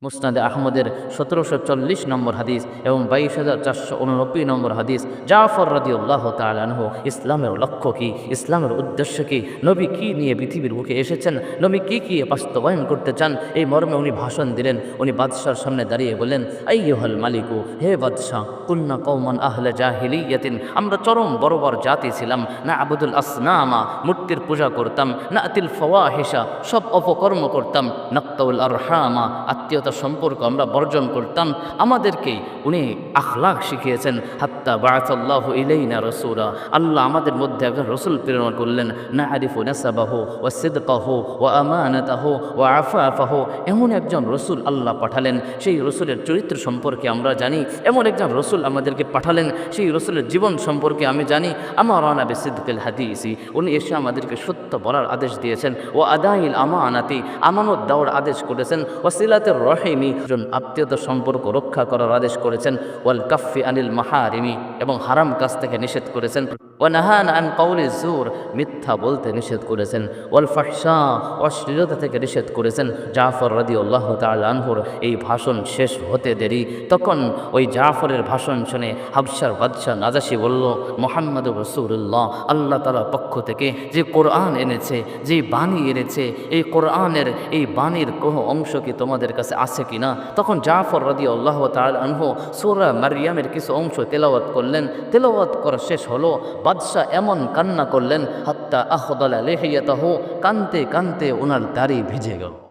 মুসনাদে আহমদের 1740 নম্বর হাদিস এবং 22,489 নম্বর হাদিস। জাফর রাদিয়াল্লাহু তাআলা আনহু ইসলামের লক্ষ্য কী, ইসলামের উদ্দেশ্য কী, নবী কী নিয়ে পৃথিবীর বুকে এসেছেন, নবী কী কী বাস্তবায়ন করতে চান, এই মর্মে উনি ভাষণ দিলেন। উনি বাদশার সামনে দাঁড়িয়ে বললেন, আইয়ুহাল মালিকু, হে বাদশাহ, কুন্না কওমান আহলে জাহিলিয়াতিন, আমরা চরম বর্বর জাতি ছিলাম। না আবুদুল আসনামা, মূর্তির পূজা করতাম, না আতিল ফাওয়াহিশা, সব অপকর্ম করতাম, নাক্তাউল আরহামা, আত্মীয়তা সম্পর্ক আমরা বর্জন করতাম। আমাদেরকে উনি আখলাক শিখিয়েছেন। হাত্তা বাআসাল্লাহু ইলাইনা রাসূলা, আল্লাহ আমাদের মধ্যে একজন রসুল প্রেরণ করলেন। নাআরিফু নাসাবাহু ওয়া সিদকাহু ওয়া আমানাতাহু ওয়া আফাফাহু, এমন একজন রসুল আল্লাহ পাঠালেন, সেই রসুলের চরিত্র সম্পর্কে আমরা জানি। এমন একজন রসুল আমাদেরকে পাঠালেন, সেই রসুলের জীবন সম্পর্কে আমি জানি। আমারানা বিসিদকিল হাদিসি, উনি এসে আমাদেরকে সত্য বলার আদেশ দিয়েছেন। ও আদাইল আমানাতি, আমানত দেওয়ার আদেশ করেছেন। ওয়াসিলাতের রহিমি, একজন আত্মীয়তার সম্পর্ক রক্ষা করার আদেশ করেছেন। ওয়াল কাফি আনিল মাহারিমি, এবং হারাম কাজ থেকে নিষেধ করেছেন। ওয়া নাহানা আন কাউলি জুর, মিথ্যা বলতে নিষেধ করেছেন। ওয়াল ফাহশা, অশ্লীলতা থেকে নিষেধ করেছেন। জাফর রাদিয়াল্লাহু তাআলা আনহুর এই ভাষণ শেষ হতে দেরি, তখন ওই জাফরের ভাষণ শুনে হাবশার বাদশাহ নাজাশি বলল, মুহাম্মাদুর রাসূলুল্লাহ, আল্লাহ তাআলার পক্ষ থেকে যে কোরআন এনেছে, যে বাণী এনেছে, এই কোরআনের এই বাণীর কোনো অংশ কি তোমাদের কাছে আছে কিনা? তখন জাফর রাদিয়াল্লাহু তাআলা আনহু সূরা মারইয়ামের কিছু অংশ তেলাওয়াত করলেন। তেলাওয়াত করা শেষ হলো, বাদশাহ এমন কান্না করলেন, হাত্তা আখদালা লিহিয়াতাহু, কানতে কানতে ওনার দাড়ি ভিজে গেল।